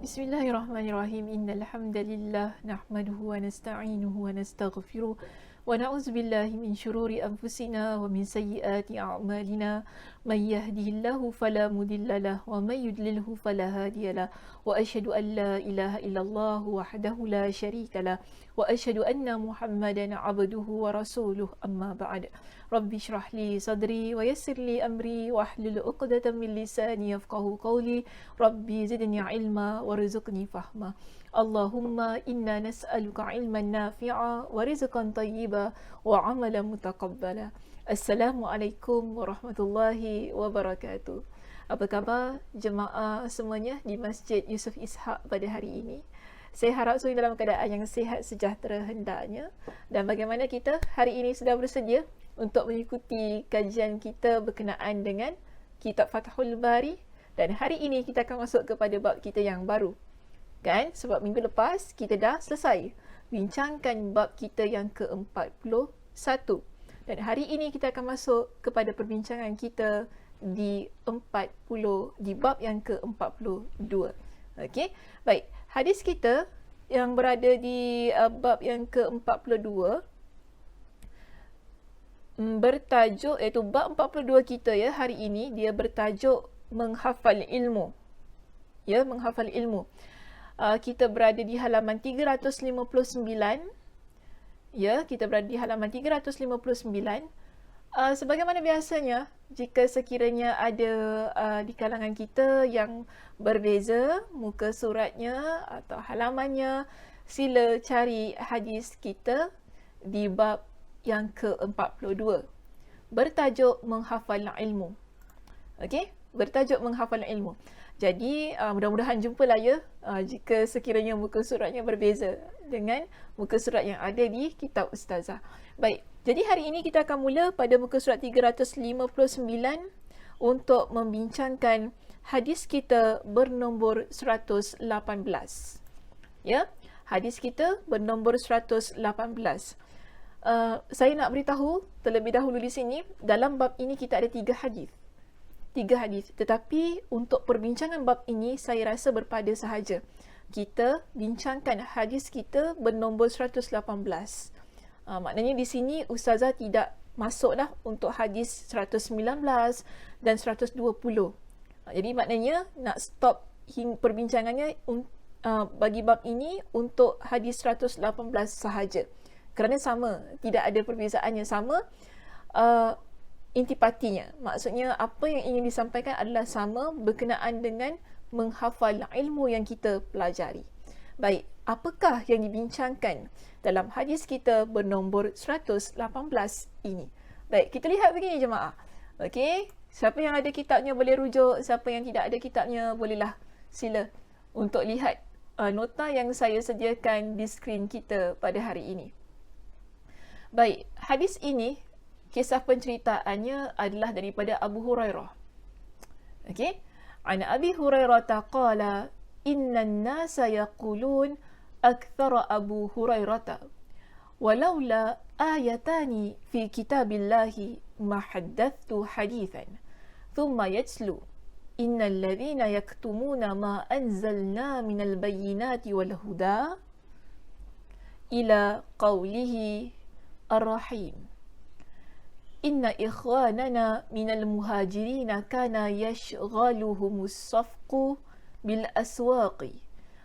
Bismillahirrahmanirrahim. Innal hamdalillah nahmaduhu wa nasta'inuhu wa nastaghfiruh wa na'udzu billahi min shururi anfusina wa min sayyiati a'malina. May yahdihillahu fala mudilla lahu wa may yudlilhu fala hadiyalah. Wa asyhadu an la ilaha illallah wahdahu la syarika lah wa asyhadu anna Muhammadan 'abduhu wa rasuluh. Amma ba'd. Rabbi shrah li sadri wa yassir li amri wa hlul 'uqdatam min lisani yafqahu qawli. Rabbi zidni ilma warzuqni fahma. Allahumma inna nas'aluka ilman nafi'a wa rizqan tayyiba wa amalan mutaqabbala. Assalamualaikum warahmatullahi wabarakatuh. Apa khabar jemaah semuanya di Masjid Yusof Ishak pada hari ini? Saya harap semua dalam keadaan yang sihat sejahtera hendaknya. Dan bagaimana kita hari ini sudah bersedia untuk mengikuti kajian kita berkenaan dengan kitab Fathul Bari. Dan hari ini kita akan masuk kepada bab kita yang baru. Kan? Sebab minggu lepas kita dah selesai bincangkan bab kita yang ke-41. Dan hari ini kita akan masuk kepada perbincangan kita di bab yang ke-42. Okey. Baik, hadis kita yang berada di bab yang ke-42 bertajuk, iaitu bab 42 kita ya hari ini, dia bertajuk menghafal ilmu. Ya, menghafal ilmu. Kita berada di halaman 359. Ya, kita berada di halaman 359. Sebagaimana biasanya, jika sekiranya ada di kalangan kita yang berbeza muka suratnya atau halamannya, sila cari hadis kita di bab yang ke-42. Bertajuk menghafal ilmu. Okey? Bertajuk menghafal ilmu. Jadi mudah-mudahan jumpalah ya jika sekiranya muka suratnya berbeza dengan muka surat yang ada di kitab Ustazah. Baik, jadi hari ini kita akan mula pada muka surat 359 untuk membincangkan hadis kita bernombor 118. Ya, hadis kita bernombor 118. Saya nak beritahu terlebih dahulu di sini, dalam bab ini kita ada 3 hadis. 3 hadis. Tetapi untuk perbincangan bab ini saya rasa berpada sahaja. Kita bincangkan hadis kita bernombor 118. Maknanya di sini Ustazah tidak masuk dah untuk hadis 119 dan 120. Jadi maknanya nak stop perbincangannya bagi bab ini untuk hadis 118 sahaja. Kerana sama, tidak ada perbezaannya, sama intipatinya. Maksudnya apa yang ingin disampaikan adalah sama berkenaan dengan menghafal ilmu yang kita pelajari. Baik, apakah yang dibincangkan dalam hadis kita bernombor 118 ini? Baik, kita lihat begini jemaah. Okey, siapa yang ada kitabnya boleh rujuk, siapa yang tidak ada kitabnya bolehlah sila untuk lihat nota yang saya sediakan di skrin kita pada hari ini. Baik, hadis ini kisah penceritaannya adalah daripada Abu Hurairah. Okey. An Abi Hurairah qala innan nasa yaqulun akthara Abu Hurairah walaula ayatani fi kitabillahi ma haddathtu hadithan thumma yatlu innal ladhina yaktumuna ma anzalna minal bayyinati wal huda ila qawlihi ar-rahim. Inna ikhwanana minal muhajirina kana yashghaluhumus safqu bil aswaqi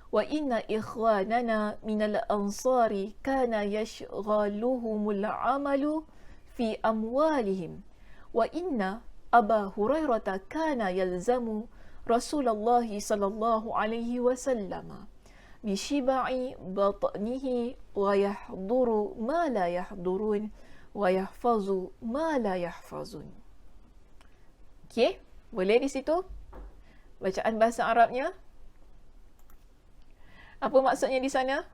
wa inna ikhwanana minal ansari kana yashghaluhumul amalu fi amwalihim wa inna Aba Hurairah kana yalzamu Rasulullah sallallahu alaihi wasallam bishiba'i batnihi wa yahduru ma la yahdurun wa yahfazu ma la yahfazun. Okey, boleh di situ bacaan bahasa Arabnya? Apa maksudnya di sana?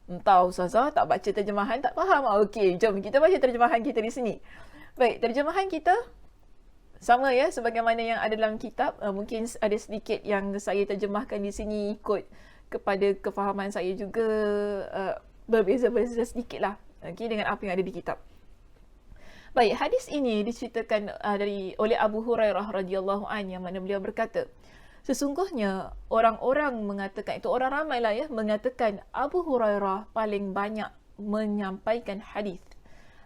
Entah Ustazah, tak baca terjemahan, tak faham. Okey, jom kita baca terjemahan kita di sini. Baik, terjemahan kita sama ya sebagaimana yang ada dalam kitab. Mungkin ada sedikit yang saya terjemahkan di sini ikut kepada kefahaman saya juga, berbeza-beza sedikit lah dengan apa yang ada di kitab. Baik, hadis ini diceritakan oleh Abu Hurairah radhiyallahu anhu, yang mana beliau berkata, Sesungguhnya orang-orang mengatakan, itu orang ramai lah ya, mengatakan Abu Hurairah paling banyak menyampaikan hadis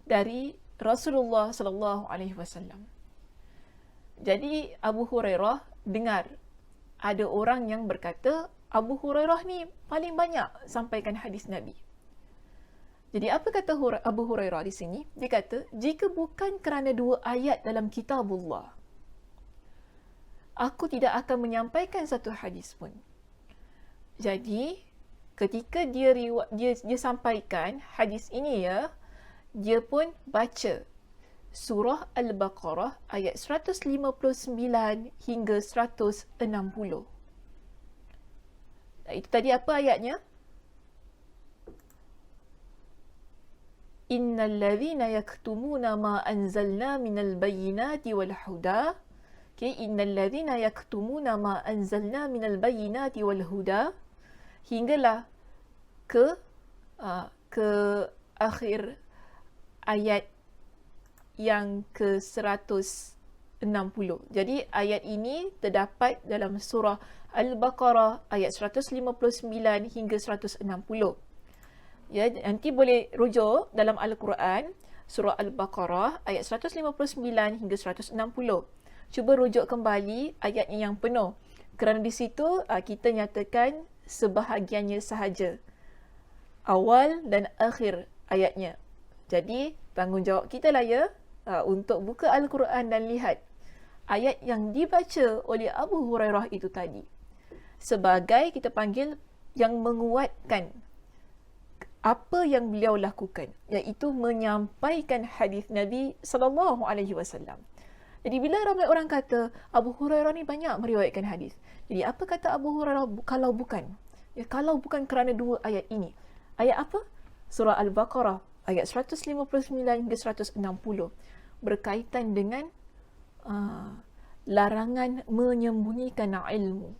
dari Rasulullah sallallahu alaihi wasallam. Jadi Abu Hurairah dengar ada orang yang berkata Abu Hurairah ni paling banyak sampaikan hadis Nabi. Jadi apa kata Abu Hurairah di sini? Dia kata, jika bukan kerana 2 ayat dalam kitabullah, aku tidak akan menyampaikan satu hadis pun. Jadi ketika dia sampaikan hadis ini ya, dia pun baca surah Al-Baqarah ayat 159 hingga 160. Itu tadi apa ayatnya? Innal ladzina yaktumuna ma anzalna minal bayyinati wal huda. Okay, innal ladzina yaktumuna ma anzalna minal bayyinati wal huda, hinggalah ke akhir ayat yang ke-160. Jadi ayat ini terdapat dalam surah Al-Baqarah ayat 159 hingga 160. Ya, nanti boleh rujuk dalam Al-Quran surah Al-Baqarah ayat 159 hingga 160. Cuba rujuk kembali ayatnya yang penuh. Kerana di situ kita nyatakan sebahagiannya sahaja, awal dan akhir ayatnya. Jadi tanggungjawab kita lah ya, untuk buka Al-Quran dan lihat ayat yang dibaca oleh Abu Hurairah itu tadi, sebagai kita panggil yang menguatkan apa yang beliau lakukan, iaitu menyampaikan hadis Nabi sallallahu alaihi wasallam. Jadi bila ramai orang kata Abu Hurairah ni banyak meriwayatkan hadis, jadi apa kata Abu Hurairah kalau bukan? Ya, kalau bukan kerana 2 ayat ini. Ayat apa? Surah Al-Baqarah ayat 159 hingga 160, berkaitan dengan larangan menyembunyikan ilmu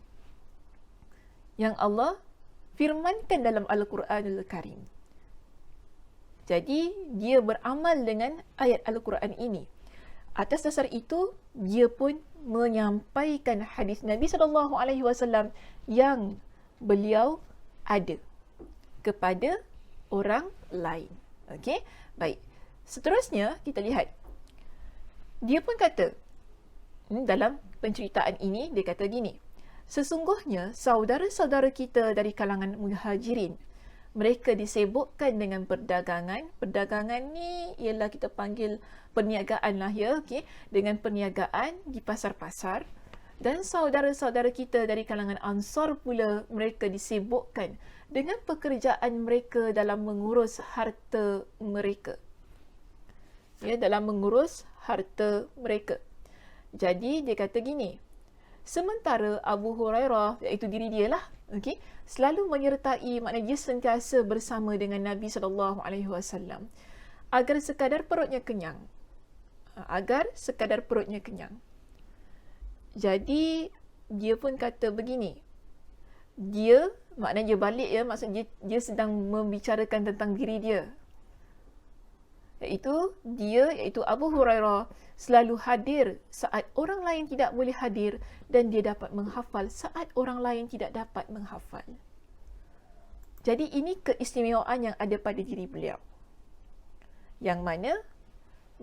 yang Allah firmankan dalam Al-Quranul Karim. Jadi dia beramal dengan ayat Al-Quran ini. Atas dasar itu, dia pun menyampaikan hadis Nabi SAW yang beliau ada kepada orang lain. Okey, baik. Seterusnya kita lihat. Dia pun kata, dalam penceritaan ini dia kata gini, sesungguhnya saudara-saudara kita dari kalangan muhajirin, mereka disibukkan dengan perdagangan. Perdagangan ni ialah kita panggil perniagaan lah ya, okey, dengan perniagaan di pasar-pasar. Dan saudara-saudara kita dari kalangan Ansar pula, mereka disibukkan dengan pekerjaan mereka dalam mengurus harta mereka. Ya, dalam mengurus harta mereka. Jadi dia kata gini, sementara Abu Hurairah, iaitu diri dia lah, okey, selalu menyertai, maknanya dia sentiasa bersama dengan Nabi SAW agar sekadar perutnya kenyang. Agar sekadar perutnya kenyang. Jadi dia pun kata begini, dia, maknanya dia balik ya, maksudnya dia sedang membicarakan tentang diri dia, iaitu Abu Hurairah selalu hadir saat orang lain tidak boleh hadir, dan dia dapat menghafal saat orang lain tidak dapat menghafal. Jadi ini keistimewaan yang ada pada diri beliau, yang mana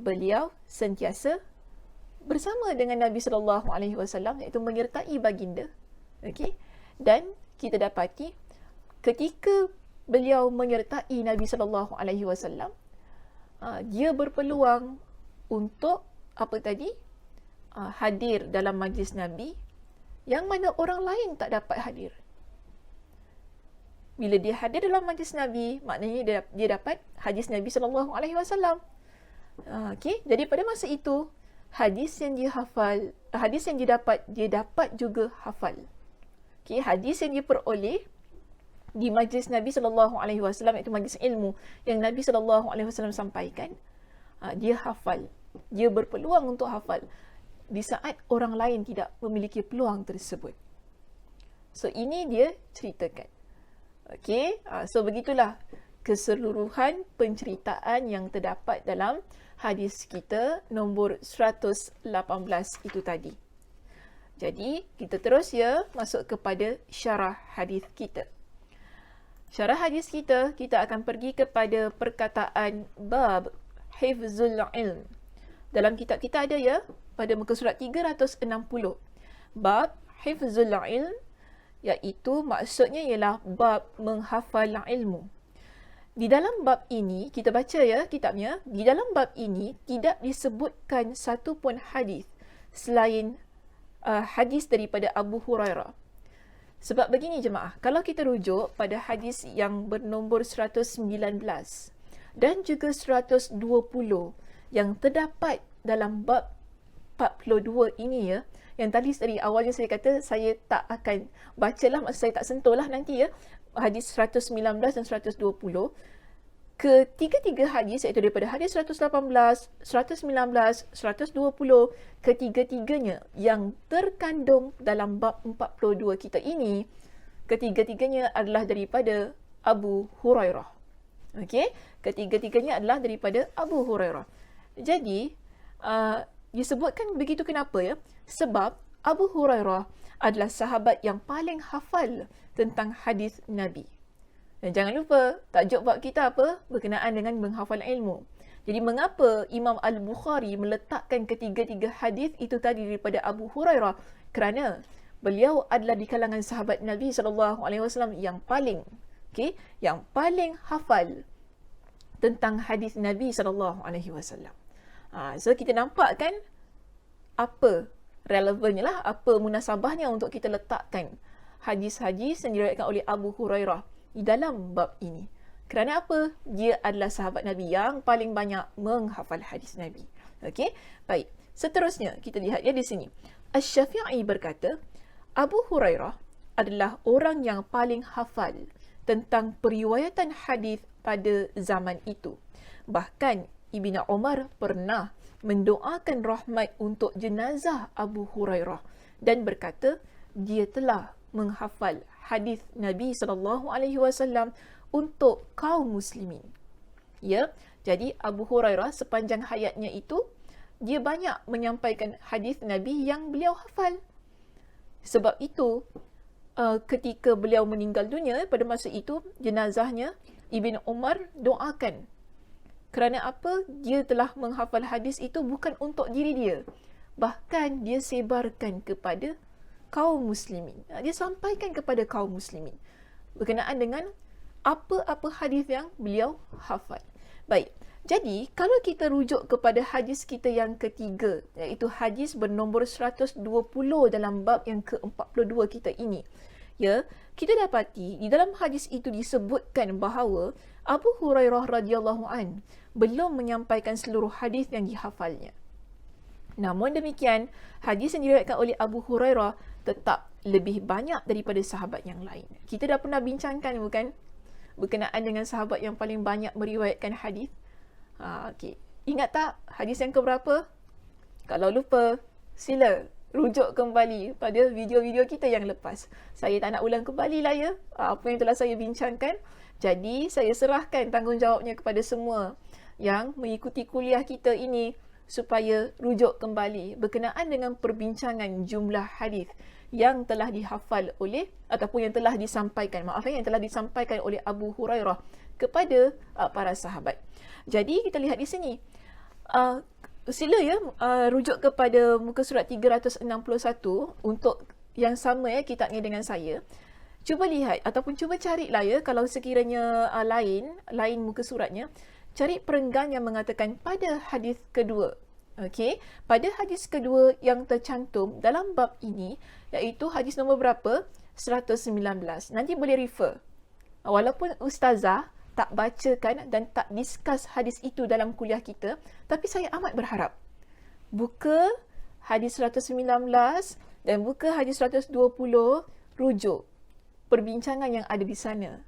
beliau sentiasa bersama dengan Nabi SAW, iaitu menyertai baginda. Okey, dan kita dapati ketika beliau menyertai Nabi SAW, dia berpeluang untuk hadir dalam majlis Nabi yang mana orang lain tak dapat hadir. Bila dia hadir dalam majlis Nabi, maknanya dia dapat hadis Nabi SAW. Okey, jadi pada masa itu hadis yang dia hafal, hadis yang dia dapat juga hafal. Okey, hadis yang dia peroleh di majlis Nabi SAW, iaitu majlis ilmu yang Nabi SAW sampaikan, dia hafal. Dia berpeluang untuk hafal di saat orang lain tidak memiliki peluang tersebut. So ini dia ceritakan. Okey, so begitulah keseluruhan penceritaan yang terdapat dalam hadis kita nombor 118 itu tadi. Jadi, kita terus masuk kepada syarah hadis kita. Syarah hadis kita akan pergi kepada perkataan bab hifzul ilm. Dalam kitab kita ada pada muka surat 360. Bab hifzul ilm, iaitu maksudnya ialah bab menghafal ilmu. Di dalam bab ini, kita baca kitabnya, di dalam bab ini tidak disebutkan satu pun hadis selain hadis daripada Abu Hurairah. Sebab begini jemaah, kalau kita rujuk pada hadis yang bernombor 119 dan juga 120 yang terdapat dalam bab 42 ini yang tadi dari awalnya saya kata saya tak akan bacalah, maksud saya tak sentuhlah nanti hadis 119 dan 120. Ketiga-tiga hadis, iaitu daripada hadis 118, 119, 120, ketiga-tiganya yang terkandung dalam bab 42 kita ini, ketiga-tiganya adalah daripada Abu Hurairah. Okey, ketiga-tiganya adalah daripada Abu Hurairah. Jadi, disebutkan begitu kenapa Sebab Abu Hurairah adalah sahabat yang paling hafal tentang hadis Nabi. Dan jangan lupa, tajuk bab kita apa? Berkenaan dengan menghafal ilmu. Jadi mengapa Imam Al-Bukhari meletakkan ketiga-tiga hadis itu tadi daripada Abu Hurairah? Kerana beliau adalah di kalangan sahabat Nabi SAW yang paling hafal tentang hadis Nabi SAW. So kita nampak kan apa relevannya lah, apa munasabahnya untuk kita letakkan hadis-hadis yang diriwayatkan oleh Abu Hurairah di dalam bab ini. Kerana apa? Dia adalah sahabat Nabi yang paling banyak menghafal hadis Nabi. Okey, baik. Seterusnya kita lihat di sini. Asy-Syafi'i berkata, Abu Hurairah adalah orang yang paling hafal tentang periwayatan hadis pada zaman itu. Bahkan Ibnu Umar pernah mendoakan rahmat untuk jenazah Abu Hurairah dan berkata dia telah menghafal hadis Nabi SAW untuk kaum muslimin. Jadi Abu Hurairah sepanjang hayatnya itu dia banyak menyampaikan hadis Nabi yang beliau hafal. Sebab itu ketika beliau meninggal dunia pada masa itu, jenazahnya Ibn Umar doakan. Kerana apa? Dia telah menghafal hadis itu bukan untuk diri dia, bahkan dia sebarkan kepada kaum muslimin. Dia sampaikan kepada kaum muslimin berkenaan dengan apa-apa hadis yang beliau hafal. Baik, jadi kalau kita rujuk kepada hadis kita yang ketiga, iaitu hadis bernombor 120 dalam bab yang ke-42 kita ini, kita dapati di dalam hadis itu disebutkan bahawa Abu Hurairah radhiyallahu an belum menyampaikan seluruh hadis yang dihafalnya. Namun demikian, hadis yang diriwayatkan oleh Abu Hurairah tetap lebih banyak daripada sahabat yang lain. Kita dah pernah bincangkan bukan? Berkenaan dengan sahabat yang paling banyak meriwayatkan hadis. Okey. Ingat tak hadis yang keberapa? Kalau lupa, sila rujuk kembali pada video-video kita yang lepas. Saya tak nak ulang kembali lah apa yang telah saya bincangkan. Jadi, saya serahkan tanggungjawabnya kepada semua yang mengikuti kuliah kita ini supaya rujuk kembali berkenaan dengan perbincangan jumlah hadis yang telah dihafal oleh ataupun yang telah disampaikan, yang telah disampaikan oleh Abu Hurairah kepada para sahabat. Jadi kita lihat di sini. Sila rujuk kepada muka surat 361 untuk yang sama kitabnya dengan saya. Cuba lihat ataupun cuba carilah kalau sekiranya lain muka suratnya, cari perenggan yang mengatakan pada hadis kedua. Okey, pada hadis kedua yang tercantum dalam bab ini, iaitu hadis nombor berapa? 119. Nanti boleh refer. Walaupun ustazah tak bacakan dan tak discuss hadis itu dalam kuliah kita, tapi saya amat berharap buka hadis 119 dan buka hadis 120, rujuk perbincangan yang ada di sana.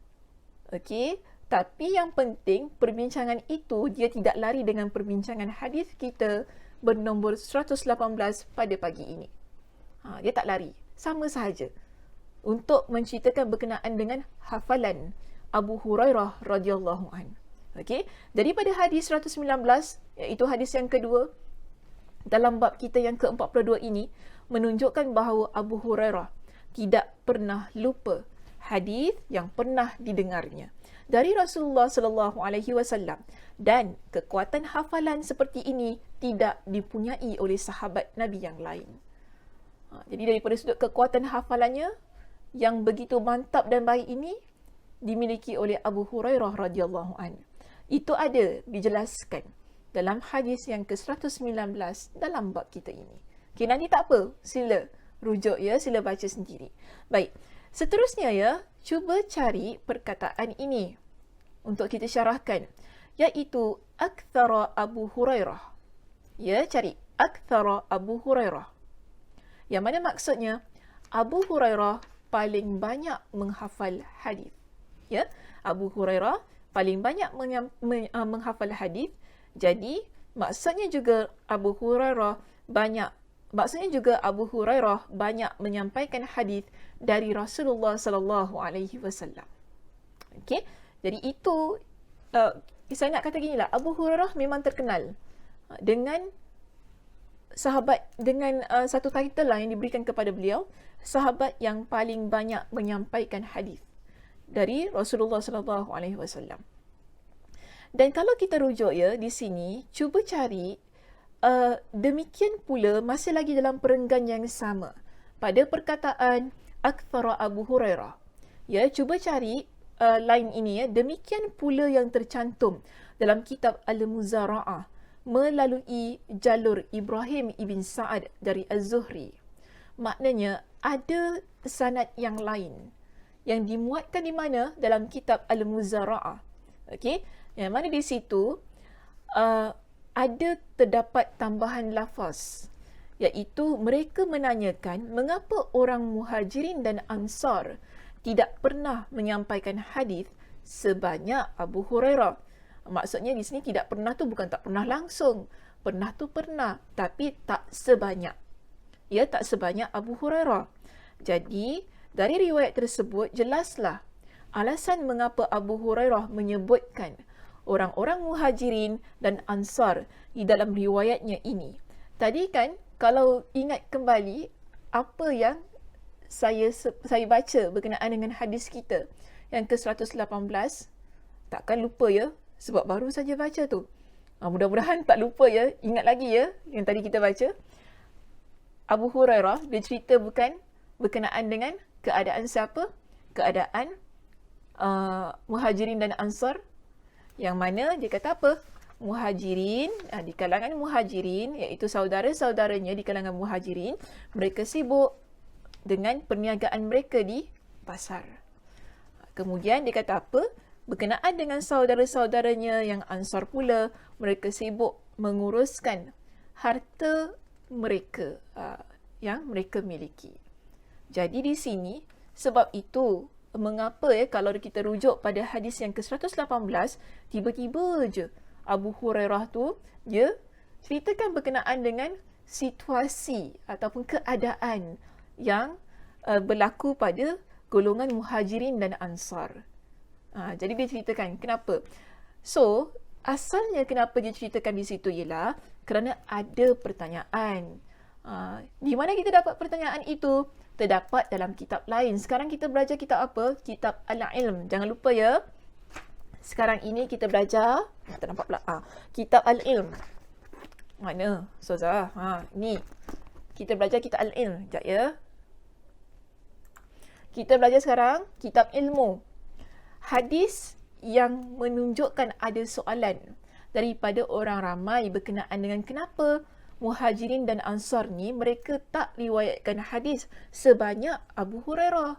Okey, tapi yang penting perbincangan itu dia tidak lari dengan perbincangan hadis kita bernombor 118 pada pagi ini. Dia tak lari, sama sahaja untuk menceritakan berkenaan dengan hafalan Abu Hurairah radhiyallahu an. Okey, daripada hadis 119, iaitu hadis yang kedua dalam bab kita yang ke-42 ini, menunjukkan bahawa Abu Hurairah tidak pernah lupa hadis yang pernah didengarnya dari Rasulullah sallallahu alaihi wasallam, dan kekuatan hafalan seperti ini tidak dipunyai oleh sahabat Nabi yang lain. Jadi daripada sudut kekuatan hafalannya yang begitu mantap dan baik ini dimiliki oleh Abu Hurairah radhiyallahu anhu. Itu ada dijelaskan dalam hadis yang ke-119 dalam bab kita ini. Okey, nanti tak apa, sila rujuk ya, sila baca sendiri. Baik, seterusnya ya, cuba cari perkataan ini untuk kita syarahkan, iaitu akthara Abu Hurairah. Ya, cari akthara Abu Hurairah. Yang mana maksudnya Abu Hurairah paling banyak menghafal hadis. Ya, Abu Hurairah paling banyak menghafal hadis. Jadi maksudnya juga Abu Hurairah banyak menyampaikan hadis dari Rasulullah sallallahu alaihi wasallam. Okey, jadi itu saya nak kata ginilah, Abu Hurairah memang terkenal dengan sahabat, dengan satu title lah yang diberikan kepada beliau, sahabat yang paling banyak menyampaikan hadis dari Rasulullah sallallahu alaihi wasallam. Dan kalau kita rujuk ya di sini, cuba cari demikian pula masih lagi dalam perenggan yang sama pada perkataan akthara Abu Hurairah. Ya, cuba cari line ini ya, demikian pula yang tercantum dalam kitab Al-Muzara'ah melalui jalur Ibrahim ibn Sa'ad dari Az-Zuhri. Maknanya ada sanad yang lain yang dimuatkan di mana dalam kitab Al-Muzara'ah. Okey, yang mana di situ ada terdapat tambahan lafaz, iaitu mereka menanyakan mengapa orang Muhajirin dan Ansar tidak pernah menyampaikan hadis sebanyak Abu Hurairah. Maksudnya di sini tidak pernah tu bukan tak pernah langsung. Pernah tu pernah, tapi tak sebanyak. Ya, tak sebanyak Abu Hurairah. Jadi, dari riwayat tersebut jelaslah alasan mengapa Abu Hurairah menyebutkan orang-orang Muhajirin dan Ansar di dalam riwayatnya ini. Tadi kan, kalau ingat kembali apa yang saya baca berkenaan dengan hadis kita yang ke-118, takkan lupa ya, sebab baru saja baca tu. Mudah-mudahan tak lupa ya, ingat lagi ya yang tadi kita baca. Abu Hurairah dia cerita bukan berkenaan dengan keadaan siapa? Keadaan Muhajirin dan Ansar, yang mana dia kata apa? Muhajirin, di kalangan Muhajirin, iaitu saudara-saudaranya di kalangan Muhajirin, mereka sibuk dengan perniagaan mereka di pasar. Kemudian dia kata apa? Berkenaan dengan saudara-saudaranya yang Ansar pula, mereka sibuk menguruskan harta mereka yang mereka miliki. Jadi di sini, sebab itu mengapa kalau kita rujuk pada hadis yang ke-118, tiba-tiba je Abu Hurairah tu dia ceritakan berkenaan dengan situasi ataupun keadaan yang berlaku pada golongan Muhajirin dan Ansar. Jadi dia ceritakan kenapa. So, asalnya kenapa dia ceritakan di situ ialah kerana ada pertanyaan. Di mana kita dapat pertanyaan itu? Terdapat dalam kitab lain. Sekarang kita belajar kitab apa? Kitab Al-Ilm. Jangan lupa ya. Sekarang ini kita belajar, tak nampak pula. Kitab Al-Ilm. Mana? Ustazah. Ni. Kita belajar kitab Al-Ilm. Sekejap ya. Kita belajar sekarang kitab ilmu. Hadis yang menunjukkan ada soalan daripada orang ramai berkenaan dengan kenapa Muhajirin dan Ansar ni mereka tak riwayatkan hadis sebanyak Abu Hurairah.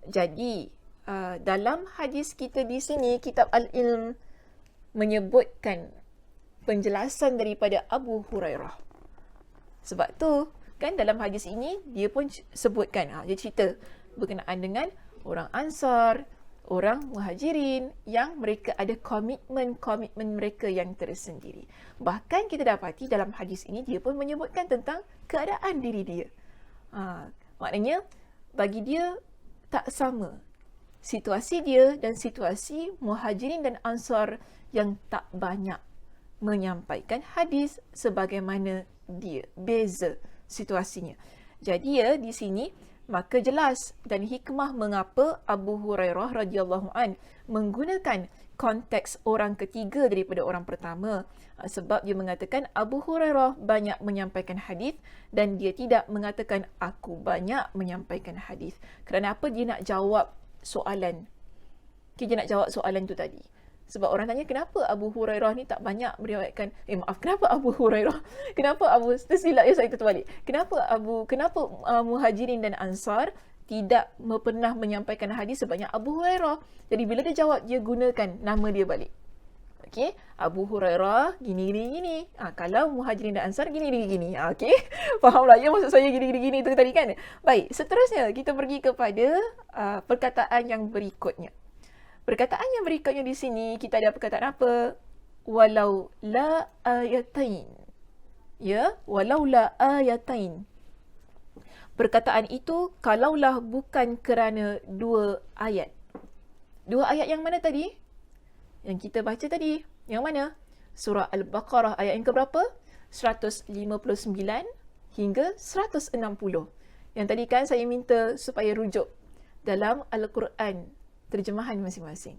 Jadi, dalam hadis kita di sini, kitab Al-Ilm menyebutkan penjelasan daripada Abu Hurairah. Sebab tu, kan dalam hadis ini, dia pun sebutkan, dia cerita berkenaan dengan orang Ansar, orang Muhajirin yang mereka ada komitmen mereka yang tersendiri. Bahkan kita dapati dalam hadis ini dia pun menyebutkan tentang keadaan diri dia. Maknanya bagi dia tak sama situasi dia dan situasi Muhajirin dan Ansar yang tak banyak menyampaikan hadis sebagaimana dia. Beza situasinya. Jadi ya di sini maka jelas dan hikmah mengapa Abu Hurairah radhiyallahu an menggunakan konteks orang ketiga daripada orang pertama. Sebab dia mengatakan Abu Hurairah banyak menyampaikan hadis dan dia tidak mengatakan aku banyak menyampaikan hadis. Kerana apa? Dia nak jawab soalan. Dia nak jawab soalan tu tadi. Sebab orang tanya kenapa Abu Hurairah ni tak banyak meriwayatkan, kenapa Abu Hurairah? Kenapa tersilap ya saya terbalik. Kenapa Muhajirin dan Ansar tidak pernah menyampaikan hadis sebanyak Abu Hurairah? Jadi bila dia jawab, dia gunakan nama dia balik. Okey, Abu Hurairah gini. Kalau Muhajirin dan Ansar gini. Okey, fahamlah ya maksud saya gini tu tadi kan. Baik, seterusnya kita pergi kepada perkataan yang berikutnya. Perkataan yang berikutnya di sini, kita ada perkataan apa? Walau la ayatain. Ya, walau la ayatain. Perkataan itu, kalaulah bukan kerana 2 ayat. 2 ayat yang mana tadi? Yang kita baca tadi. Yang mana? Surah Al-Baqarah ayat yang keberapa? 159 hingga 160. Yang tadi kan saya minta supaya rujuk dalam Al-Quran. Terjemahan masing-masing.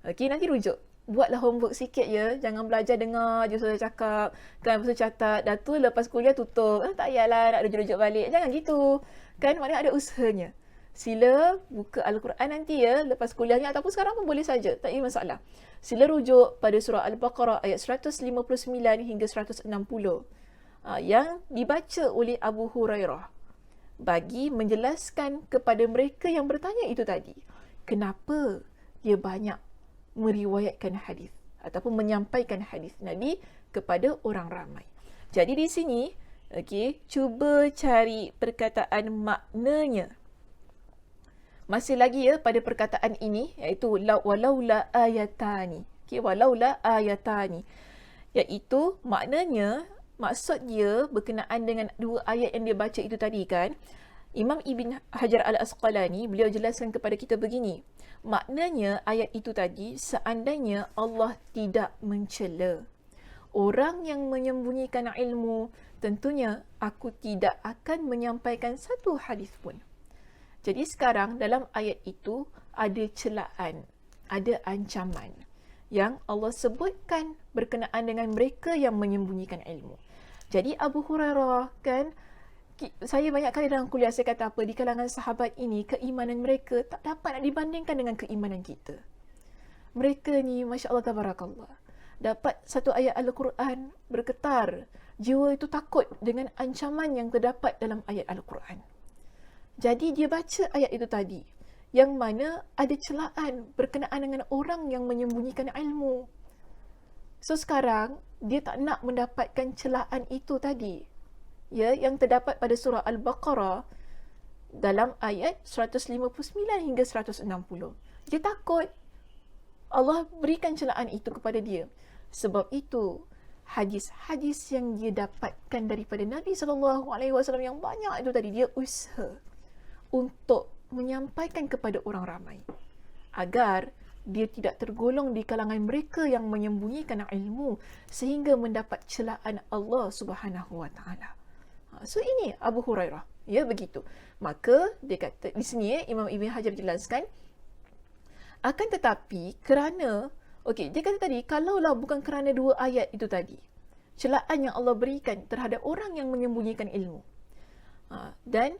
Okey, nanti rujuk. Buatlah homework sikit ya. Jangan belajar dengar je saya cakap. Kan lepas tu catat. Dah tu lepas kuliah tutup. Tak payahlah nak rujuk-rujuk balik. Jangan gitu. Kan maknanya ada usahanya. Sila buka Al-Quran nanti ya. Lepas kuliahnya ataupun sekarang pun boleh saja. Tak ada masalah. Sila rujuk pada surah Al-Baqarah ayat 159 hingga 160. Yang dibaca oleh Abu Hurairah. Bagi menjelaskan kepada mereka yang bertanya itu tadi. Kenapa dia banyak meriwayatkan hadis ataupun menyampaikan hadis Nabi kepada orang ramai. Jadi di sini, okey, cuba cari perkataan maknanya. Masih lagi ya pada perkataan ini, iaitu walaula ayatani. Okey, walaula ayatani. Iaitu maknanya, maksud dia berkenaan dengan 2 ayat yang dia baca itu tadi kan. Imam Ibn Hajar Al-Asqalani, beliau jelaskan kepada kita begini. Maknanya ayat itu tadi, seandainya Allah tidak mencela orang yang menyembunyikan ilmu, tentunya aku tidak akan menyampaikan satu hadis pun. Jadi sekarang dalam ayat itu ada celaan, ada ancaman yang Allah sebutkan berkenaan dengan mereka yang menyembunyikan ilmu. Jadi Abu Hurairah kan, saya banyak kali dalam kuliah saya kata apa, di kalangan sahabat ini keimanan mereka tak dapat nak dibandingkan dengan keimanan kita. Mereka ni Masya Allah Tabarakallah, dapat satu ayat Al-Quran bergetar, jiwa itu takut dengan ancaman yang terdapat dalam ayat Al-Quran. Jadi dia baca ayat itu tadi yang mana ada celaan berkenaan dengan orang yang menyembunyikan ilmu. So sekarang dia tak nak mendapatkan celaan itu tadi, ya, yang terdapat pada surah Al-Baqarah dalam ayat 159 hingga 160. Dia takut Allah berikan celaan itu kepada dia. Sebab itu hadis-hadis yang dia dapatkan daripada Nabi SAW yang banyak itu tadi, dia usaha untuk menyampaikan kepada orang ramai agar dia tidak tergolong di kalangan mereka yang menyembunyikan ilmu sehingga mendapat celaan Allah Subhanahu Wa Taala. So ini Abu Hurairah, ya begitu. Maka dia kata di sini Imam Ibn Hajar jelaskan, akan tetapi kerana, okey, dia kata tadi kalaulah bukan kerana 2 ayat itu tadi, celaan yang Allah berikan terhadap orang yang menyembunyikan ilmu, dan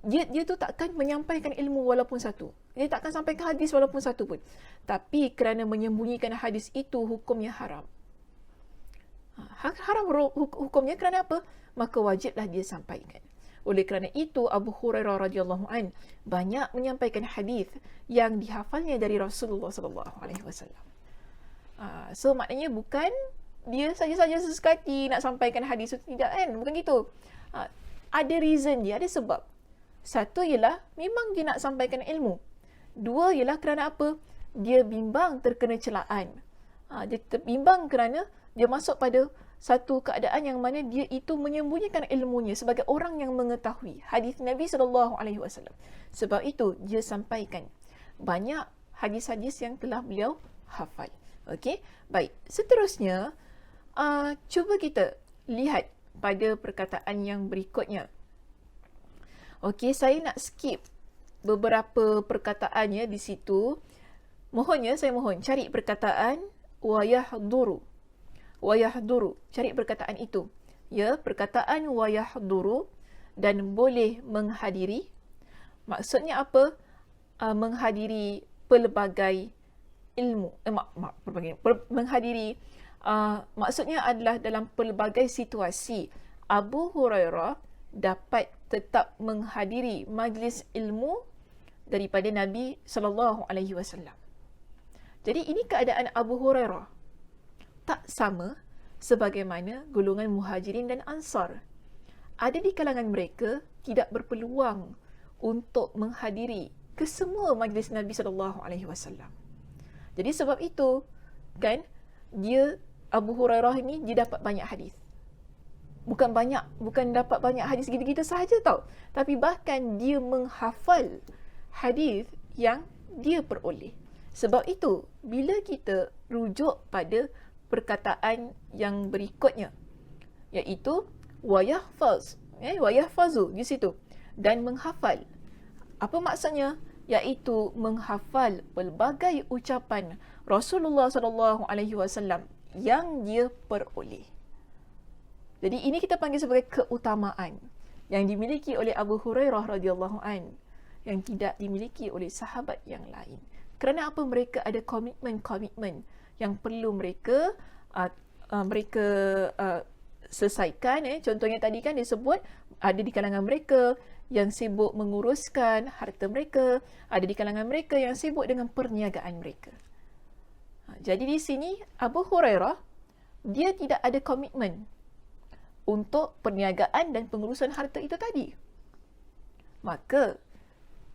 dia tu takkan menyampaikan ilmu walaupun satu. Dia takkan sampaikan hadis walaupun satu pun. Tapi kerana menyembunyikan hadis itu hukumnya haram. Haram hukumnya kerana apa? Maka wajiblah dia sampaikan. Oleh kerana itu Abu Hurairah radhiyallahu an banyak menyampaikan hadis yang dihafalnya dari Rasulullah sallallahu alaihi wasallam. So maknanya bukan dia saja-saja sesekali nak sampaikan hadis itu, tidak kan? Bukan gitu. Ada reason dia, ada sebab. Satu ialah memang dia nak sampaikan ilmu. 2 ialah kerana apa? Dia bimbang terkena celaan. Dia bimbang kerana dia masuk pada satu keadaan yang mana dia itu menyembunyikan ilmunya sebagai orang yang mengetahui hadis Nabi SAW. Sebab itu dia sampaikan banyak hadis-hadis yang telah beliau hafal. Okey, baik. Seterusnya, cuba kita lihat pada perkataan yang berikutnya. Okey, saya nak skip beberapa perkataan ya di situ. Saya mohon cari perkataan wayahduru. Wayahduru, cari perkataan itu. Ya, perkataan wayahduru dan boleh menghadiri. Maksudnya apa? Menghadiri pelbagai ilmu. Menghadiri maksudnya adalah dalam pelbagai situasi Abu Hurairah dapat tetap menghadiri majlis ilmu daripada Nabi sallallahu alaihi wasallam. Jadi ini keadaan Abu Hurairah tak sama sebagaimana golongan Muhajirin dan Ansar. Ada di kalangan mereka tidak berpeluang untuk menghadiri ke semua majlis Nabi sallallahu alaihi wasallam. Jadi sebab itu kan Abu Hurairah ini dia dapat banyak hadis. Bukan dapat banyak hadis gitu-gitu sahaja tau. Tapi bahkan dia menghafal hadis yang dia peroleh. Sebab itu, bila kita rujuk pada perkataan yang berikutnya, iaitu wayahfazu di situ, dan menghafal. Apa maksudnya? Iaitu menghafal pelbagai ucapan Rasulullah sallallahu alaihi wasallam yang dia peroleh. Jadi ini kita panggil sebagai keutamaan yang dimiliki oleh Abu Hurairah radhiyallahu an, yang tidak dimiliki oleh sahabat yang lain. Kerana apa? Mereka ada komitmen yang perlu mereka selesaikan. Contohnya tadi kan disebut ada di kalangan mereka yang sibuk menguruskan harta mereka, ada di kalangan mereka yang sibuk dengan perniagaan mereka. Jadi di sini Abu Hurairah dia tidak ada komitmen untuk perniagaan dan pengurusan harta itu tadi. Maka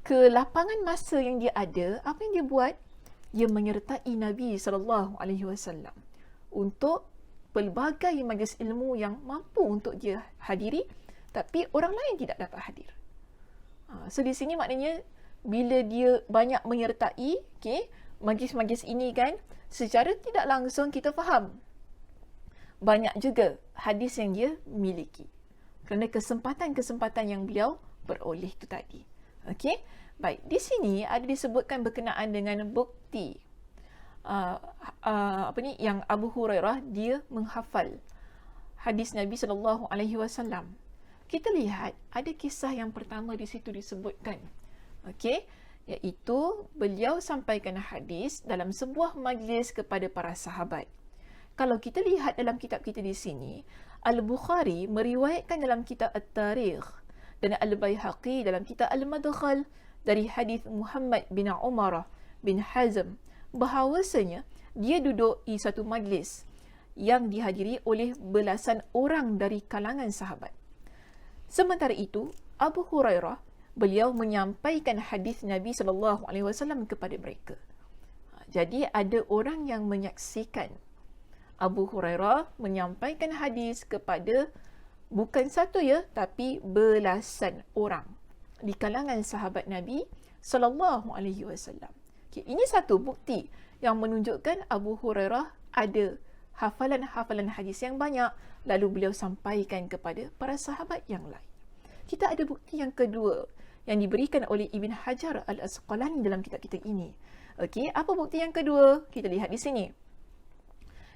kelapangan masa yang dia ada, apa yang dia buat? Dia menyertai Nabi sallallahu alaihi wasallam untuk pelbagai majlis ilmu yang mampu untuk dia hadiri, tapi orang lain tidak dapat hadir. So di sini maknanya bila dia banyak menyertai, majlis-majlis ini kan, secara tidak langsung kita faham banyak juga hadis yang dia miliki kerana kesempatan-kesempatan yang beliau peroleh itu tadi. Okey, baik. Di sini ada disebutkan berkenaan dengan bukti yang Abu Hurairah dia menghafal hadis Nabi sallallahu alaihi wasallam. Kita lihat ada kisah yang pertama di situ disebutkan. Okey, iaitu beliau sampaikan hadis dalam sebuah majlis kepada para sahabat. Kalau kita lihat dalam kitab kita di sini, Al-Bukhari meriwayatkan dalam kitab At-Tarikh dan Al-Baihaqi dalam kitab Al-Madkhal dari hadis Muhammad bin Umar bin Hazm bahawasanya dia duduk di satu majlis yang dihadiri oleh belasan orang dari kalangan sahabat. Sementara itu, Abu Hurairah beliau menyampaikan hadis Nabi sallallahu alaihi wasallam kepada mereka. Jadi ada orang yang menyaksikan Abu Hurairah menyampaikan hadis kepada bukan satu tapi belasan orang di kalangan sahabat Nabi sallallahu alaihi wasallam. Ini satu bukti yang menunjukkan Abu Hurairah ada hafalan-hafalan hadis yang banyak, lalu beliau sampaikan kepada para sahabat yang lain. Kita ada bukti yang kedua yang diberikan oleh Ibn Hajar Al-Asqalani dalam kitab kita ini. Okey, apa bukti yang kedua? Kita lihat di sini.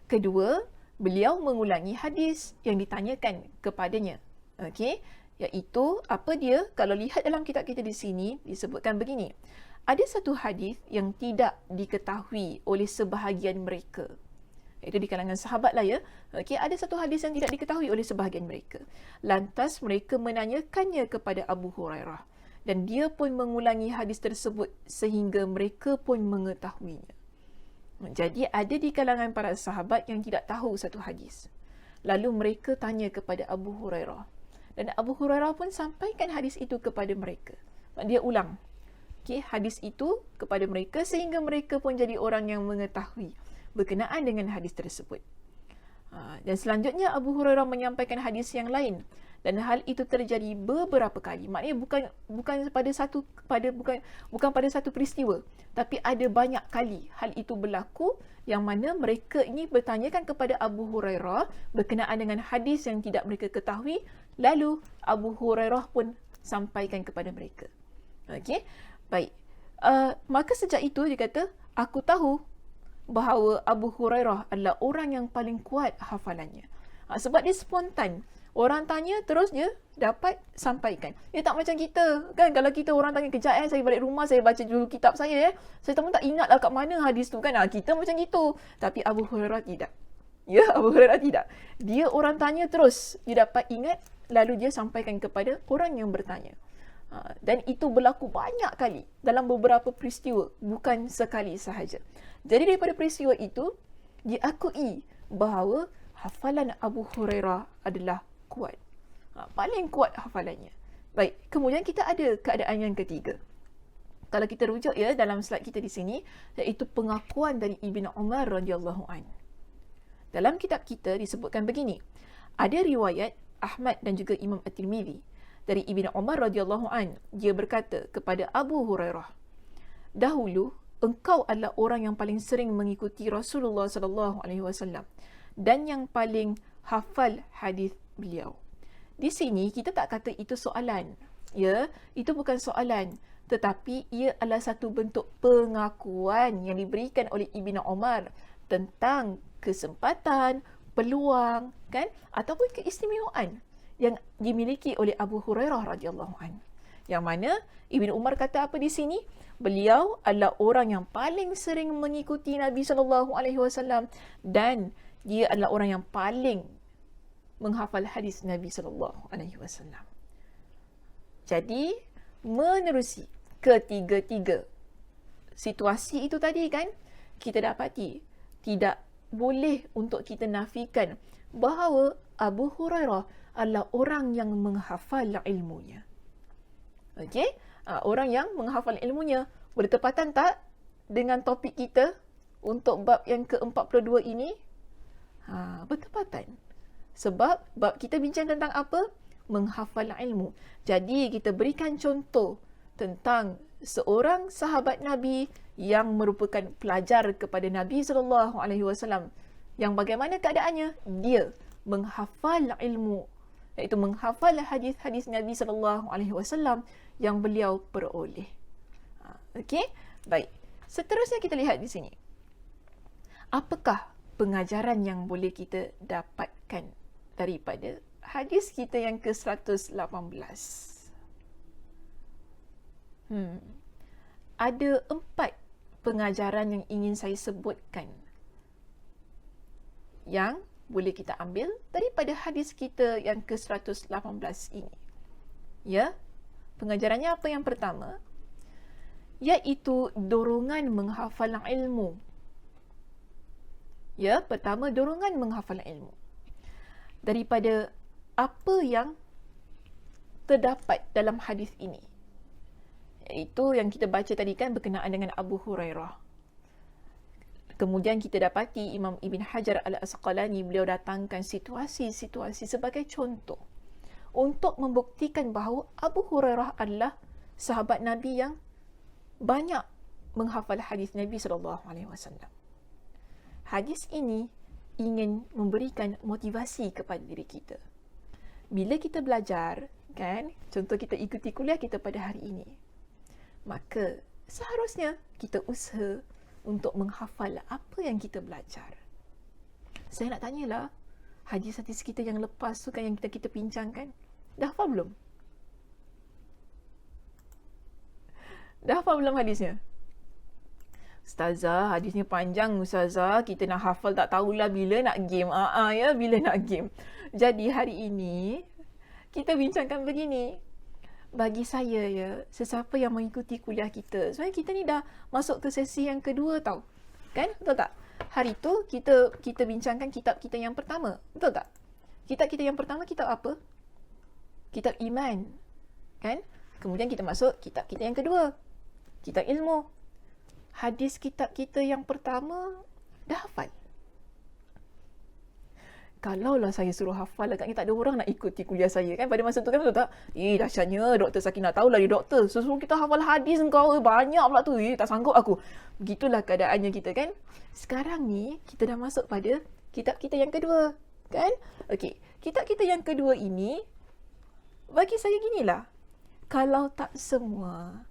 Kedua, beliau mengulangi hadis yang ditanyakan kepadanya. Okey, iaitu apa dia? Kalau lihat dalam kitab kita di sini disebutkan begini. Ada satu hadis yang tidak diketahui oleh sebahagian mereka. Itu di kalangan sahabat lah ya. Okey, ada satu hadis yang tidak diketahui oleh sebahagian mereka. Lantas mereka menanyakannya kepada Abu Hurairah dan dia pun mengulangi hadis tersebut sehingga mereka pun mengetahuinya. Jadi ada di kalangan para sahabat yang tidak tahu satu hadis. Lalu mereka tanya kepada Abu Hurairah. Dan Abu Hurairah pun sampaikan hadis itu kepada mereka. Dia ulang hadis itu kepada mereka sehingga mereka pun jadi orang yang mengetahui berkenaan dengan hadis tersebut. Dan selanjutnya Abu Hurairah menyampaikan hadis yang lain. Dan hal itu terjadi beberapa kali. Maknanya bukan pada satu peristiwa, tapi ada banyak kali hal itu berlaku yang mana mereka ini bertanyakan kepada Abu Hurairah berkenaan dengan hadis yang tidak mereka ketahui, lalu Abu Hurairah pun sampaikan kepada mereka. Okey, baik. Maka sejak itu dia kata, aku tahu bahawa Abu Hurairah adalah orang yang paling kuat hafalannya. Sebab dia spontan. Orang tanya, terus dia dapat sampaikan. Dia tak macam kita. Kan kalau kita orang tanya, kejap saya balik rumah, saya baca dulu kitab saya. Saya tak ingat lah kat mana hadis tu kan. Kita macam gitu. Tapi Abu Hurairah tidak. Ya, Abu Hurairah tidak. Dia orang tanya terus. Dia dapat ingat, lalu dia sampaikan kepada orang yang bertanya. Dan itu berlaku banyak kali dalam beberapa peristiwa, bukan sekali sahaja. Jadi daripada peristiwa itu, diakui bahawa hafalan Abu Hurairah adalah kuat. Paling kuat hafalannya. Baik, kemudian kita ada keadaan yang ketiga. Kalau kita rujuk ya dalam slide kita di sini, iaitu pengakuan dari Ibn Umar radhiyallahu an. Dalam kitab kita disebutkan begini. Ada riwayat Ahmad dan juga Imam At-Tirmidzi dari Ibn Umar radhiyallahu an. Dia berkata kepada Abu Hurairah, dahulu engkau adalah orang yang paling sering mengikuti Rasulullah sallallahu alaihi wasallam dan yang paling hafal hadis beliau. Di sini kita tak kata itu soalan. Ya, itu bukan soalan, tetapi ia adalah satu bentuk pengakuan yang diberikan oleh Ibn Umar tentang kesempatan, peluang, kan, ataupun keistimewaan yang dimiliki oleh Abu Hurairah radhiyallahu an. Yang mana Ibn Umar kata apa di sini? Beliau adalah orang yang paling sering mengikuti Nabi sallallahu alaihi wasallam dan dia adalah orang yang paling menghafal hadis Nabi sallallahu alaihi wasallam. Jadi, menerusi ketiga-tiga situasi itu tadi kan, kita dapati tidak boleh untuk kita nafikan bahawa Abu Hurairah adalah orang yang menghafal ilmunya. Okey? Orang yang menghafal ilmunya. Bertepatan tak dengan topik kita untuk bab yang ke-42 ini? Bertepatan. Sebab bab kita bincang tentang apa? Menghafal ilmu. Jadi kita berikan contoh tentang seorang sahabat Nabi yang merupakan pelajar kepada Nabi sallallahu alaihi wasallam, yang bagaimana keadaannya? Dia menghafal ilmu, iaitu menghafal hadis-hadis Nabi sallallahu alaihi wasallam yang beliau peroleh. Okey? Baik. Seterusnya kita lihat di sini. Apakah pengajaran yang boleh kita dapatkan daripada hadis kita yang ke-118? Ada 4 pengajaran yang ingin saya sebutkan yang boleh kita ambil daripada hadis kita yang ke-118 ini. Ya, pengajarannya apa yang pertama? Iaitu dorongan menghafal ilmu. Ya, pertama dorongan menghafal ilmu. Daripada apa yang terdapat dalam hadis ini, iaitu yang kita baca tadi kan berkenaan dengan Abu Hurairah. Kemudian kita dapati Imam Ibn Hajar Al-Asqalani, beliau datangkan situasi-situasi sebagai contoh untuk membuktikan bahawa Abu Hurairah adalah sahabat Nabi yang banyak menghafal hadis Nabi SAW. Hadis ini ingin memberikan motivasi kepada diri kita. Bila kita belajar, kan, contoh kita ikuti kuliah kita pada hari ini, maka seharusnya kita usaha untuk menghafal apa yang kita belajar. Saya nak tanyalah, hadis-hadis kita yang lepas tu kan, yang kita bincangkan, dah hafal belum? Dah hafal belum hadisnya? Ustazah, hadisnya panjang Ustazah, kita nak hafal tak tahulah bila nak game. Ya, bila nak game. Jadi hari ini kita bincangkan begini. Bagi saya ya, sesiapa yang mengikuti kuliah kita, sebenarnya kita ni dah masuk ke sesi yang kedua tau. Kan? Betul tak? Hari tu kita bincangkan kitab kita yang pertama. Betul tak? Kitab kita yang pertama kitab apa? Kitab iman. Kan? Kemudian kita masuk kitab kita yang kedua. Kitab ilmu. Hadis kitab kita yang pertama dah hafal. Kalaulah saya suruh hafal, agaknya tak ada orang nak ikuti kuliah saya kan pada masa tu kan, betul tak? Dahsyatnya Dr. Sakinah tahulah dia doktor. Suruh kita hafal hadis engkau banyak pula tu. Tak sanggup aku. Begitulah keadaannya kita kan. Sekarang ni kita dah masuk pada kitab kita yang kedua, kan? Okey, kitab kita yang kedua ini bagi saya ginilah. kalau tak semua,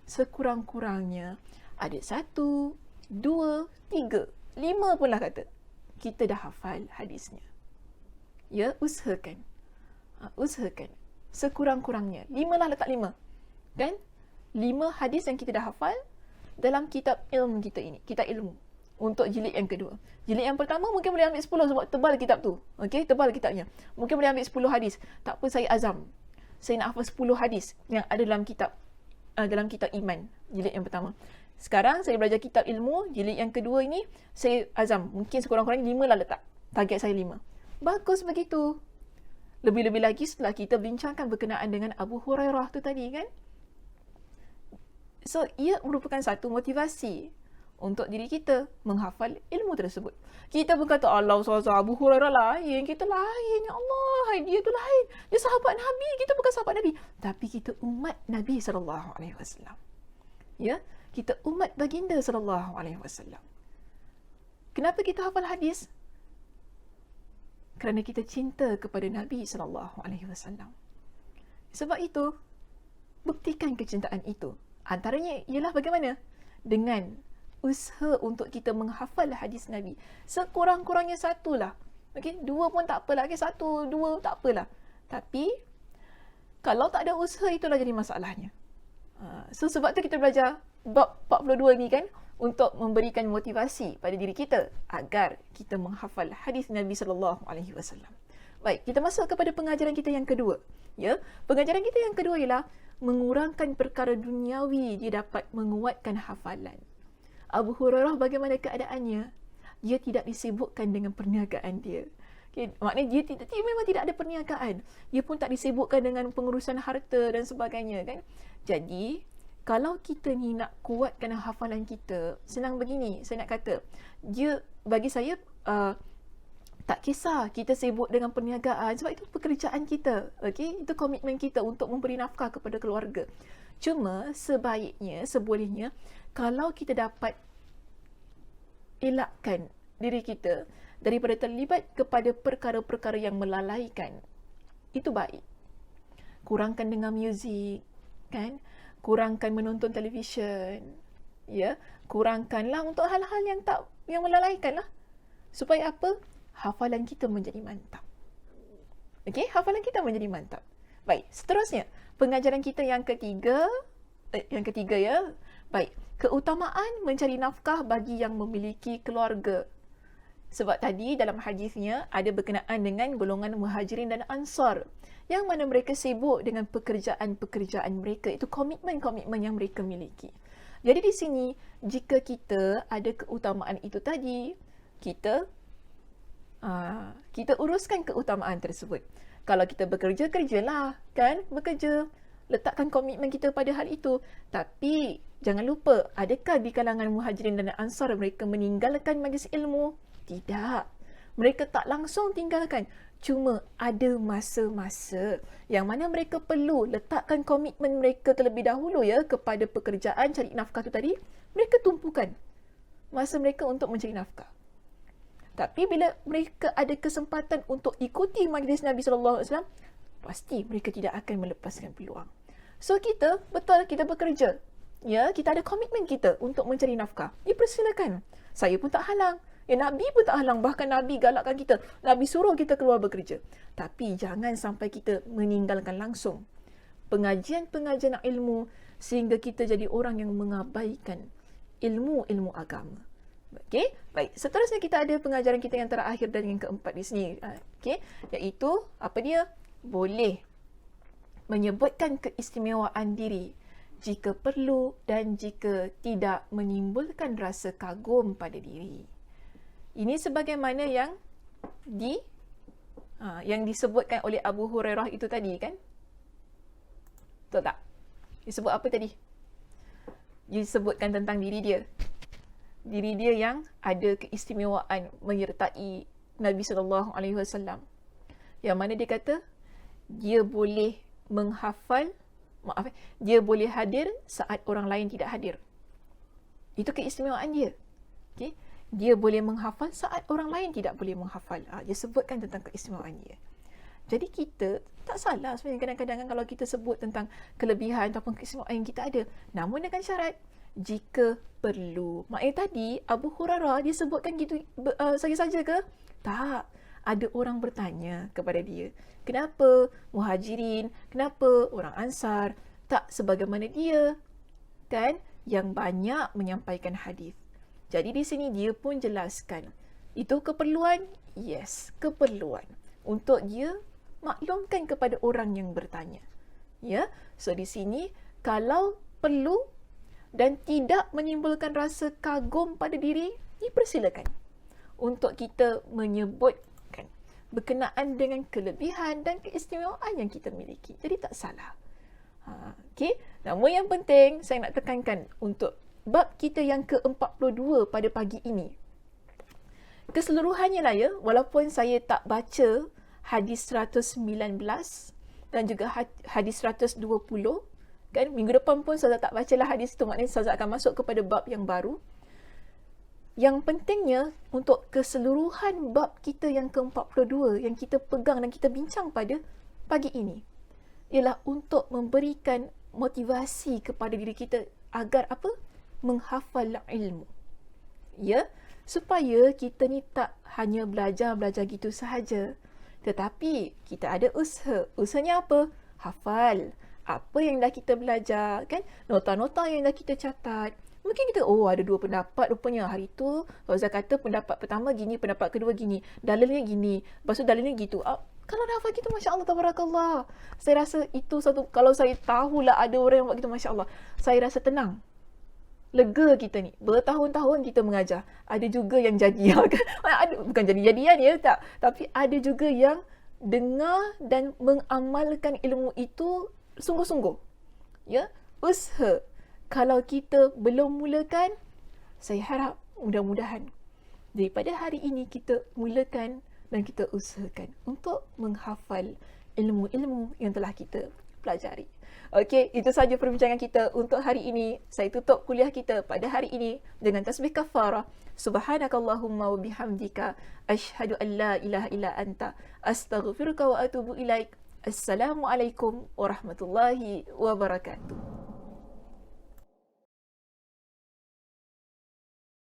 sekurang-kurangnya ada 1, 2, 3, 5 pun lah kata, kita dah hafal hadisnya. Ya, usahakan. Usahakan. Sekurang-kurangnya. 5 lah, letak 5. Kan? 5 hadis yang kita dah hafal dalam kitab ilmu kita ini. Kitab ilmu. Untuk jilid yang kedua. Jilid yang pertama mungkin boleh ambil 10 sebab tebal kitab tu. Okey, tebal kitabnya. Mungkin boleh ambil 10 hadis. Tak apa, saya azam. Saya nak hafal 10 hadis yang ada dalam kitab iman. Jilid yang pertama. Sekarang saya belajar kitab ilmu. Jilid yang kedua ini, saya azam. Mungkin sekurang-kurangnya 5 lah letak. Target saya 5. Bagus begitu. Lebih-lebih lagi setelah kita bincangkan berkenaan dengan Abu Hurairah tu tadi kan. So, ia merupakan satu motivasi untuk diri kita menghafal ilmu tersebut. Kita berkata, Allah SWT, Abu Hurairah lain, kita lain, ya Allah, dia tu lain. Dia sahabat Nabi, kita bukan sahabat Nabi. Tapi kita umat Nabi SAW. Ya, kita umat baginda SAW. Kenapa kita hafal hadis? Kerana kita cinta kepada Nabi SAW. Sebab itu, buktikan kecintaan itu. Antaranya ialah bagaimana? Dengan usaha untuk kita menghafal hadis Nabi. Sekurang-kurangnya 1 lah. Okay? 2 pun tak apalah. Okay? 1, 2 tak apalah. Tapi, kalau tak ada usaha, itulah jadi masalahnya. So, sebab tu kita belajar bab 42 ni kan, untuk memberikan motivasi pada diri kita agar kita menghafal hadis Nabi SAW. Baik, kita masuk kepada pengajaran kita yang kedua. Ya, pengajaran kita yang kedua ialah mengurangkan perkara duniawi dia dapat menguatkan hafalan. Abu Hurairah bagaimana keadaannya? Dia tidak disibukkan dengan perniagaan dia. Okay, maknanya dia memang tidak ada perniagaan. Dia pun tak disibukkan dengan pengurusan harta dan sebagainya kan. Jadi, kalau kita ni nak kuatkan hafalan kita, senang begini, saya nak kata. Bagi saya, tak kisah kita sibuk dengan perniagaan sebab itu pekerjaan kita. Okay? Itu komitmen kita untuk memberi nafkah kepada keluarga. Cuma sebaiknya, sebolehnya, kalau kita dapat elakkan diri kita daripada terlibat kepada perkara-perkara yang melalaikan, itu baik. Kurangkan dengar muzik, kan? Kurangkan menonton televisyen, ya, kurangkanlah untuk hal-hal yang melalaikan lah. Supaya apa? Hafalan kita menjadi mantap. Okey, hafalan kita menjadi mantap. Baik, seterusnya pengajaran kita yang ketiga ya. Baik, keutamaan mencari nafkah bagi yang memiliki keluarga. Sebab tadi dalam hadisnya ada berkenaan dengan golongan Muhajirin dan Ansar yang mana mereka sibuk dengan pekerjaan-pekerjaan mereka. Itu komitmen-komitmen yang mereka miliki. Jadi di sini, jika kita ada keutamaan itu tadi, kita uruskan keutamaan tersebut. Kalau kita bekerja, kerjalah, kan? Bekerja. Letakkan komitmen kita pada hal itu. Tapi, jangan lupa, adakah di kalangan Muhajirin dan Ansar mereka meninggalkan majlis ilmu? Tidak. Mereka tak langsung tinggalkan. Cuma ada masa-masa yang mana mereka perlu letakkan komitmen mereka terlebih dahulu ya kepada pekerjaan cari nafkah tu tadi. Mereka tumpukan masa mereka untuk mencari nafkah. Tapi bila mereka ada kesempatan untuk ikuti majlis Nabi SAW, pasti mereka tidak akan melepaskan peluang. So kita, betul kita bekerja. Ya, kita ada komitmen kita untuk mencari nafkah. Dipersilakan. Saya pun tak halang. Ya, Nabi pun tak halang. Bahkan Nabi galakkan kita. Nabi suruh kita keluar bekerja. Tapi jangan sampai kita meninggalkan langsung pengajian-pengajian ilmu sehingga kita jadi orang yang mengabaikan ilmu-ilmu agama. Okey, baik. Seterusnya kita ada pengajaran kita yang terakhir dan yang keempat di sini. Okey, iaitu apa dia? Boleh menyebutkan keistimewaan diri jika perlu dan jika tidak menimbulkan rasa kagum pada diri. Ini sebagaimana yang disebutkan oleh Abu Hurairah itu tadi kan? Betul tak? Disebut apa tadi? Disebutkan tentang diri dia. Diri dia yang ada keistimewaan menyertai Nabi SAW. Yang mana dia kata, dia boleh menghafal, dia boleh hadir saat orang lain tidak hadir. Itu keistimewaan dia. Okay? Dia boleh menghafal saat orang lain tidak boleh menghafal. Dia sebutkan tentang keistimewaan dia. Jadi kita tak salah sebenarnya kadang-kadang kan kalau kita sebut tentang kelebihan ataupun keistimewaan yang kita ada. Namun dengan syarat jika perlu. Maknanya tadi Abu Hurairah dia sebutkan gitu saja-saja ke? Tak. Ada orang bertanya kepada dia, kenapa Muhajirin, kenapa orang Ansar tak sebagaimana dia, kan, yang banyak menyampaikan hadis. Jadi di sini dia pun jelaskan, itu keperluan? Yes, keperluan. Untuk dia maklumkan kepada orang yang bertanya. Ya, so di sini kalau perlu dan tidak menimbulkan rasa kagum pada diri, dipersilakan untuk kita menyebutkan berkenaan dengan kelebihan dan keistimewaan yang kita miliki. Jadi tak salah. Okay. Namun yang penting saya nak tekankan untuk bab kita yang ke-42 pada pagi ini. Keseluruhannya lah ya, walaupun saya tak baca hadis 119 dan juga hadis 120, kan, minggu depan pun saya tak bacalah hadis itu, maknanya saya akan masuk kepada bab yang baru. Yang pentingnya untuk keseluruhan bab kita yang ke-42 yang kita pegang dan kita bincang pada pagi ini ialah untuk memberikan motivasi kepada diri kita agar apa? Menghafal ilmu. Ya, supaya kita ni tak hanya belajar gitu sahaja, tetapi kita ada usaha. Usahanya apa? Hafal apa yang dah kita belajar, kan? Nota-nota yang dah kita catat. Mungkin kita, ada dua pendapat rupanya hari tu. Ustaz kata pendapat pertama gini, pendapat kedua gini, dalilnya gini, lepas tu dalilnya gitu. Kalau dah hafal gitu, Masya Allah, Tabarakallah. Saya rasa itu satu, kalau saya tahulah ada orang yang buat gitu, Masya Allah, saya rasa tenang. Lega kita ni. Bertahun-tahun kita mengajar. Ada juga yang jadi. Bukan jadi-jadian ya, tak. Tapi ada juga yang dengar dan mengamalkan ilmu itu sungguh-sungguh. Ya, usaha. Kalau kita belum mulakan, saya harap mudah-mudahan daripada hari ini kita mulakan dan kita usahakan untuk menghafal ilmu-ilmu yang telah kita pelajari. Okey, itu sahaja perbincangan kita untuk hari ini. Saya tutup kuliah kita pada hari ini dengan tasbih kafarah. Subhanakallahumma wa bihamdika asyhadu an la ilaha illa anta astaghfiruka wa atubu ilaik. Assalamualaikum warahmatullahi wabarakatuh.